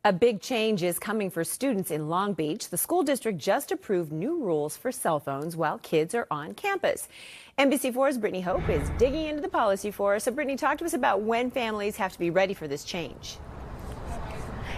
A big change is coming for students in Long Beach. The school district just approved new rules for cell phones while kids are on campus. NBC4's Brittany Hope is digging into the policy for us. So, Brittany, talk to us about when families have to be ready for this change.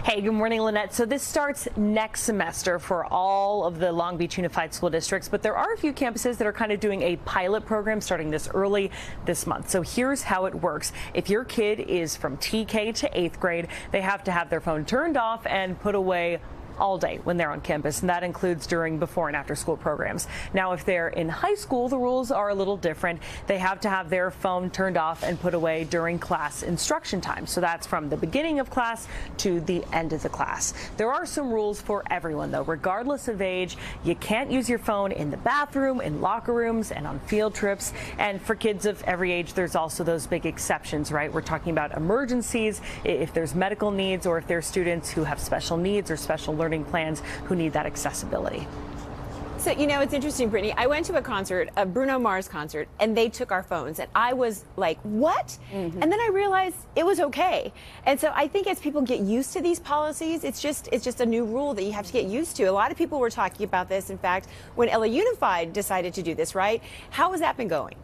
Hey, good morning, Lynette. So this starts next semester for all of the Long Beach Unified School Districts, but there are a few campuses that are kind of doing a pilot program starting this early this month. So here's how it works. If your kid is from TK to 8th grade, they have to have their phone turned off and put away all day when they're on campus, and that includes during before and after school programs. Now, if they're in high school, the rules are a little different. They have to have their phone turned off and put away during class instruction time. So that's from the beginning of class to the end of the class. There are some rules for everyone, though, regardless of age. You can't use your phone in the bathroom, in locker rooms, and on field trips. And for kids of every age, there's also those big exceptions, right? We're talking about emergencies, if there's medical needs, or if there's students who have special needs or special learning plans who need that accessibility. So, you know, it's interesting, Brittany. I went to a concert, a Bruno Mars concert, and they took our phones. And I was like, what? And then I realized it was okay. And so I think as people get used to these policies, it's just a new rule that you have to get used to. A lot of people were talking about this, in fact, when LA Unified decided to do this, right? How has that been going?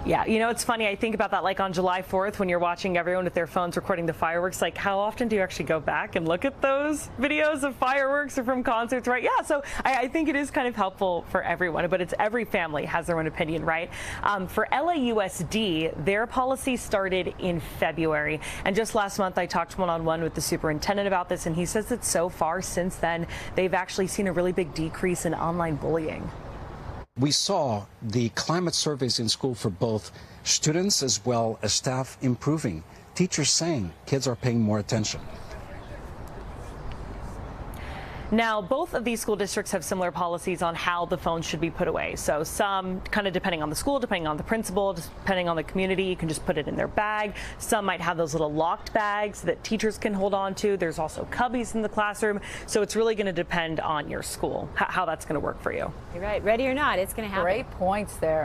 Yeah, you know, it's funny. I think about that like on July 4th when you're watching everyone with their phones recording the fireworks. Like, how often do you actually go back and look at those videos of fireworks or from concerts, right? Yeah, so I think it is kind of helpful for everyone, but it's every family has their own opinion, right? For LAUSD, their policy started in February. And just last month, I talked one-on-one with the superintendent about this, and he says that so far since then, they've actually seen a really big decrease in online bullying. We saw the climate surveys in school for both students as well as staff improving. Teachers saying kids are paying more attention. Now, both of these school districts have similar policies on how the phones should be put away. So some, kind of depending on the school, depending on the principal, depending on the community, you can just put it in their bag. Some might have those little locked bags that teachers can hold on to. There's also cubbies in the classroom. So it's really going to depend on your school, how that's going to work for you. You're right. Ready or not, it's going to happen. Great points there.